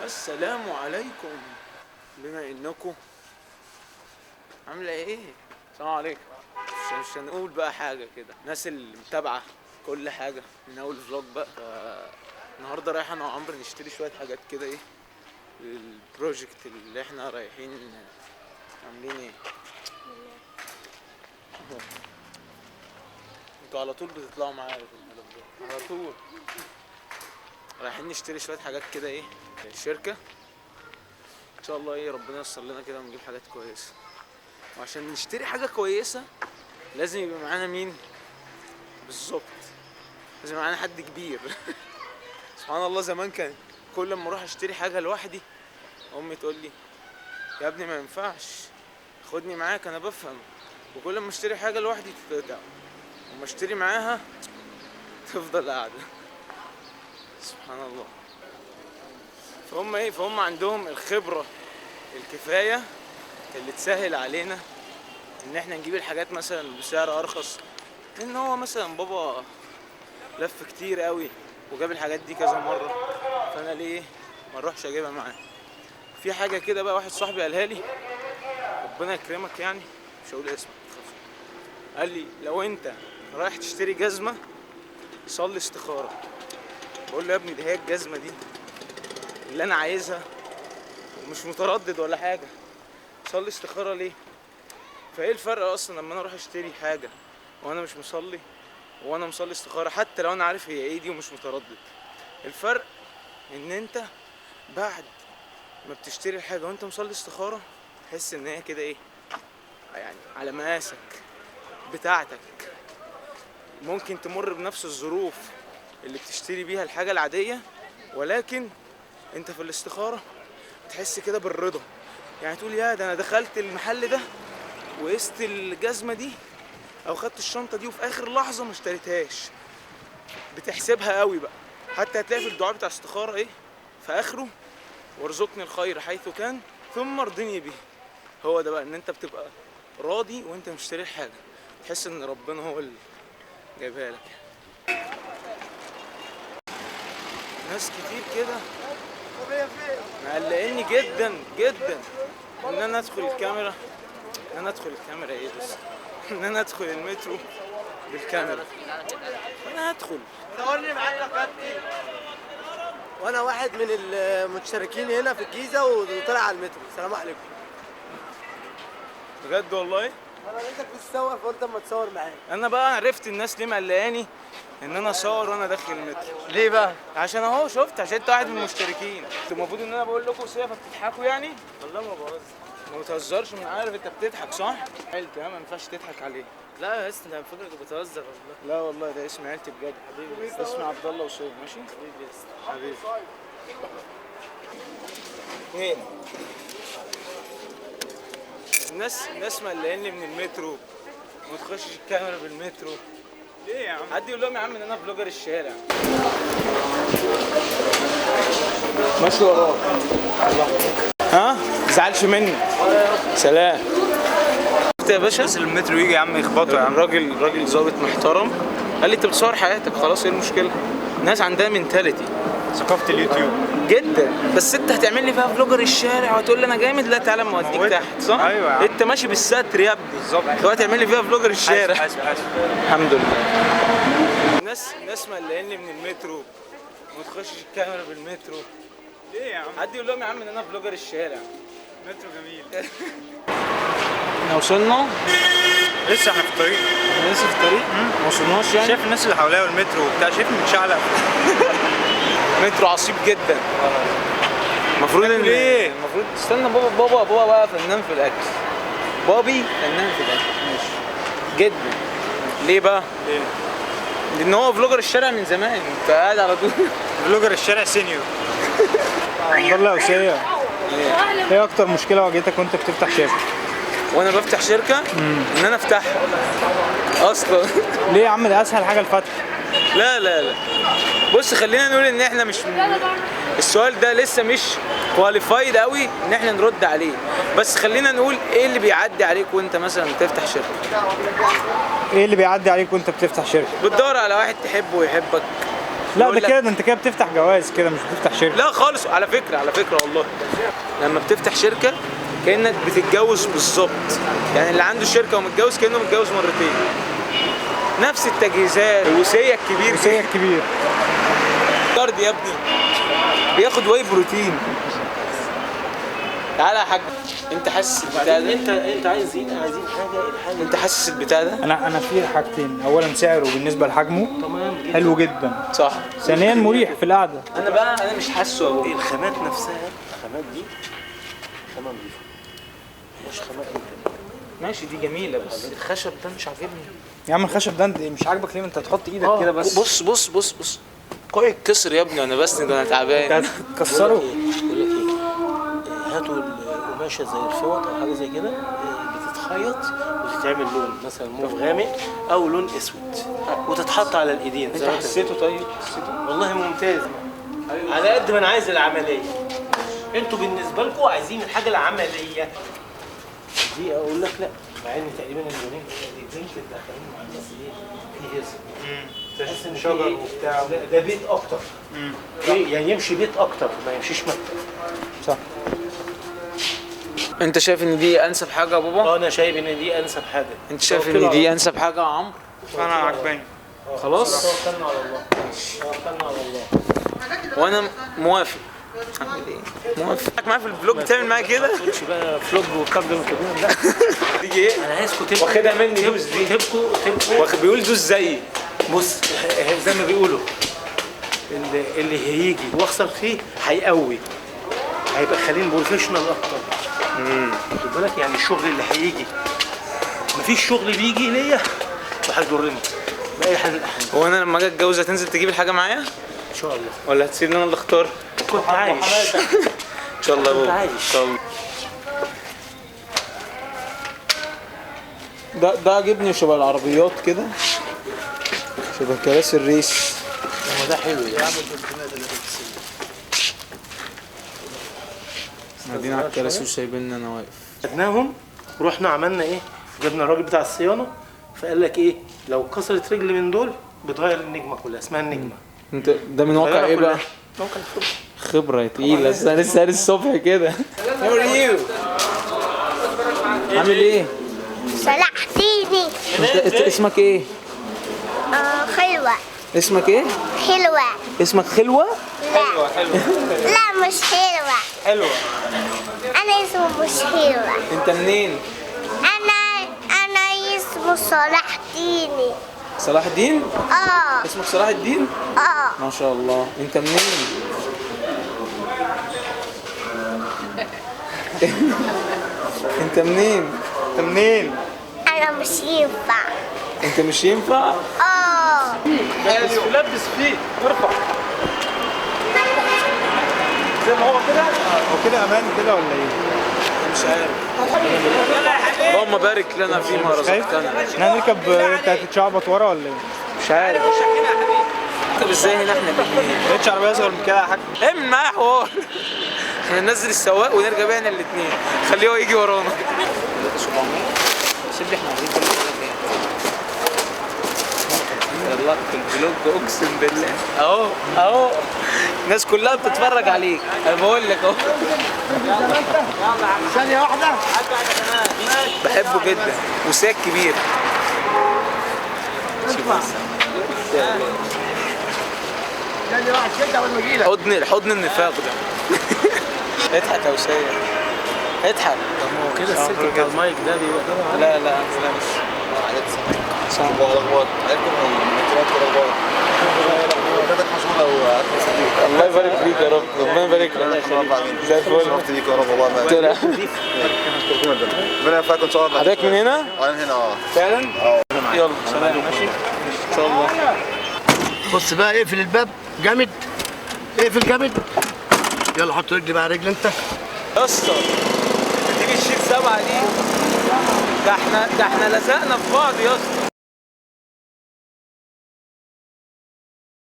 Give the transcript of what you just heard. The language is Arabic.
السلام عليكم. بما انكم عامله ايه؟ السلام عليكم. مش هنقول بقى حاجه كده، الناس اللي متابعه كل حاجه من اول فلوج بقى. النهارده رايح انا وعمرو نشتري شويه حاجات كده ايه للبروجكت اللي احنا رايحين. عاملين ايه؟ انتوا على طول بتطلعوا معايا في الملف ده على طول. رايحين نشتري شويه حاجات كده ايه الشركه ان شاء الله. ايه ربنا ييسر لنا كده ونجيب حاجات كويسه. وعشان نشتري حاجه كويسه لازم يبقى معانا مين بالظبط؟ لازم يبقى معانا حد كبير. سبحان الله، زمان كان كل ما اروح اشتري حاجه لوحدي امي تقول لي يا ابني ما ينفعش خدني معاك انا بفهم، وكل ما اشتري حاجه لوحدي تتقطع وما اشتري معاها تفضل قاعده. سبحان الله. فهم عندهم الخبره الكفايه اللي تسهل علينا ان احنا نجيب الحاجات مثلا بسعر ارخص، لان هو مثلا بابا لف كتير قوي وجاب الحاجات دي كذا مره، فانا ليه ما اروحش اجيبها معاه؟ في حاجه كده بقى واحد صاحبي قالها لي، ربنا يكرمك يعني، مش هقول اسمك، قال لي لو انت رايح تشتري جزمه صلي استخاره. بقول له يا ابني دي هي الجزمه دي اللي انا عايزها ومش متردد ولا حاجه، صلي استخاره ليه؟ فايه الفرق اصلا لما انا اروح اشتري حاجه وانا مش مصلي وانا مصلي استخاره، حتى لو انا عارف هي ايه دي ومش متردد؟ الفرق ان انت بعد ما بتشتري الحاجه وانت مصلي استخاره تحس ان هي كده ايه يعني على مقاسك بتاعتك. ممكن تمر بنفس الظروف اللي بتشتري بيها الحاجه العاديه، ولكن انت في الاستخاره تحس كده بالرضا. يعني تقول يا ده انا دخلت المحل ده وقست الجزمه دي او خدت الشنطه دي وفي اخر لحظه ما اشتريتهاش. بتحسبها قوي بقى. حتى هتلاقي في الدعاء بتاع الاستخاره ايه في اخره وارزقني الخير حيث كان ثم ارضني به. هو ده بقى ان انت بتبقى راضي وانت مشتري الحاجه، تحس ان ربنا هو اللي جايبها لك. ناس كتير كده مقلقني جدا جدا ان انا ادخل الكاميرا، ايه بس ان انا ادخل المترو بالكاميرا. انا هدخل صورني معايا يا كابتن، وانا واحد من المتشاركين هنا في الجيزه وطلع على المترو. السلام عليكم. بجد والله. انا لقيتك بتصور فقلت اما تصور معايا. انا بقى عرفت الناس ليه مقلقاني ان انا اصور وانا داخل المترو. ليه بقى؟ عشان اهو شفت، عشان انت واحد من المشتركين. انتوا المفروض ان انا بقول لكم سيبه فبتضحكوا يعني. والله ما بهزر. ما بتهزرش، من عارف انت بتضحك صح؟ عيلتي ما ينفعش تضحك عليه. لا يا اسطى انا فاكرك بتهزر والله. لا والله ده اسم عيلتي بجد. حبيبي اسمي عبد الله وسيد. ماشي حبيبي يا اسطى. حبيبي. فين الناس مقلقاني من المترو وما تخشش الكاميرا بالمترو ليه يا عم؟ حد يقول لهم يا عم ان انا فلوجر الشارع. ماشي وراك. ها؟ متزعلش مني. سلام. شفت يا باشا؟ نزل المترو يجي يا عم يخبطوا يا عم. راجل ظابط محترم قال لي انت بتصور حياتك خلاص، ايه المشكله؟ الناس عندها منتاليتي ثقافه اليوتيوب جدا. بس انت هتعمل لي فيها فلوجر الشارع وتقول لي انا جامد؟ لا تعالى اما اوديك تحت صح؟ ايوه يا عم. انت ماشي بالستر يا ابني بالظبط. دلوقتي تعمل لي فيها فلوجر الشارع. حاسب. الحمد لله. الناس مقلقاني من المترو وما تخشش الكاميرا بالمترو ليه يا عم؟ حد يقول لهم يا عم ان انا فلوجر الشارع. مترو جميل. احنا وصلنا لسه احنا في الطريق. لسه في الطريق. ما وصلناش يعني. شايف الناس اللي حواليا والمترو وبتاع، شايفني متشعلق. مترو عصيب جدا. المفروض استنى بابا بقى فنان في الاكل. بابي فنان في الاكل ماشي جدا. ليه بقى؟ ليه؟ لان هو فلوجر الشارع من زمان، انت قاعد على طول. فلوجر الشارع سينيور. عبد الله وسيا، ايه اكتر مشكله واجهتك وانت بتفتح شركه؟ وانا بفتح شركه ان انا افتحها اصلا. ليه يا عم؟ ده اسهل حاجه الفتح. لا بص خلينا نقول ان احنا مش السؤال ده لسه مش كواليفايد قوي ان احنا نرد عليه، بس خلينا نقول ايه اللي بيعدي عليك وانت مثلا بتفتح شركه. ايه اللي بيعدي عليك وانت بتفتح شركه؟ بتدور على واحد تحبه ويحبك، لا يقول ده لك- كده، ده انت كده بتفتح جواز كده، مش بتفتح شركه. لا خالص، على فكره والله لما بتفتح شركه كانك بتتجوز بالظبط. يعني اللي عنده شركه ومتجوز كانه متجوز مرتين. نفس التجهيزات، الوصيه الكبير سيء كبير. كارد يا ابني بياخد واي بروتين. تعالى يا حاج، انت حاسس البتاع ده؟ انت عايز ايه؟ عايزين حاجه انت حاسس البتاع ده؟ انا في حاجتين، اولا سعره بالنسبه لحجمه حلو جدا، صح. ثانيا مريح في القعده. انا مش حاسه يا بابا. الخامات نفسها، الخامات دي خامه نظيفه، مش خامات ماشي دي جميله، بس الخشب ده مش عاجبني. يا عم الخشب ده مش عاجبك ليه؟ انت تحط ايدك كده بس. بص كوعي اتكسر يا ابني وانا بسند وانا تعبان. انت هتكسره. بقول لك ايه، هاتوا القماشه زي الفوط او حاجه زي كده، بتتخيط وتتعمل لون مثلا موف غامق او لون اسود وتتحط على الايدين. انت حسيته؟ طيب حسيته؟ والله ممتاز. على قد ما انا عايز العمليه، انتوا بالنسبه لكم عايزين الحاجه العمليه دي. اقول لك لا، مع ان تقريبا اللونين الداخلين مع الناس ايه، في هزم. تحس ان شجر وبتاع. ده بيت اكتر. يعني يمشي بيت اكتر ما يمشيش مكتب. صح. انت شايف ان دي انسب حاجه يا بابا؟ انا شايف ان دي انسب حاجه. انت شايف ان دي انسب حاجه يا عمرو؟ انا عجباني. خلاص توكلنا على الله. توكلنا على الله. وانا موافق. اعمل ايه؟ موافق معايا في الفلوج، بتعمل معايا كده؟ ما تقولش بقى فلوج والكلام ده والكلام ده. تيجي ايه؟ انا عايزكم تبقوا واخدها مني دوس دي. تبقوا بيقول دوس زيي. بص، زي ما بيقولوا اللي هيجي واخسر فيه هيقوي، هيبقى خلينا بروفيشنال اكتر. خد بالك، يعني الشغل اللي هيجي، مفيش شغل بيجي ليا وهيضرني باي حال من الاحوال. هو انا لما اجي اتجوز هتنزل تجيب الحاجه معايا ان شاء الله. ولا هتسيبني انا اللي اختار؟ كنت عايش. ان شاء الله يا كنت بابا. عايش. ان شاء الله. ده عاجبني، شبه العربيات كده، شبه كراسي الريس. هو ده حلو ده. قاعدين على الكراسي وسايبيننا انا واقف. خدناهم ورحنا عملنا ايه؟ جبنا الراجل بتاع الصيانه فقال لك ايه؟ لو كسرت رجل من دول بتغير النجمه كلها، اسمها النجمه. انت ده من واقع ايه بقى؟ موقع الخبره. خبرة تقيلة، لسه قاري الصبح كده. How are you؟ عامل ايه؟ صلحتيني. انت اسمك ايه؟ حلوة. اسمك ايه؟ حلوة. اسمك خلوة؟ لا. لا مش حلوة. حلوة. أنا اسمه مش حلوة. انت منين؟ أنا اسمه صلحتيني. صلاح الدين؟ اه. اسمك صلاح الدين؟ اه. ما شاء الله. انت منين؟ انت منين؟ انت منين؟ أنا مش ينفع. انت مش ينفع؟ اه. لبس فيه ارفع زي ما هو كده. هو كده امان كده ولا ايه؟ مش عارف. اللهم بارك لنا فيما رزقتنا. احنا هنركب، انت هتتشعبط ورا ولا ايه؟ مش عارف. طب ازاي هنا احنا الاثنين؟ لقيتش عربيه اصغر من كده يا حاج؟ اعمل معايا حوار. احنا ننزل السواق ونرجع بيها احنا الاثنين، خليه هو يجي ورانا. 700 سيب احنا عايزين كل حاجه. يلا في الفلوج اقسم بالله اهو الناس كلها بتتفرج عليك، انا بقول لك اهو. ثانيه واحده. بحبه جدا وساك كبير. ثانيه واحده كده قبل ما اجي لك. حضن النفاق ده. اضحك يا وسام، اضحك. هو كده السلك بتاع المايك ده بيبقى كده. لا لا مش الله يبارك فيك يا رب، ربنا يبارك لك. زي الفل. شرفت بيك يا رب والله. ما طلع. ربنا يوفقك ان شاء الله. حضرتك من هنا؟ انا هنا فعلا؟ يلا سلام. ماشي ان شاء الله. بص بقى، اقفل الباب جامد، اقفل جامد. يلا حط رجلي بقى، رجل انت. يا اسطى دي بتشيل 7 دي. ده احنا لزقنا في بعض يا اسطى.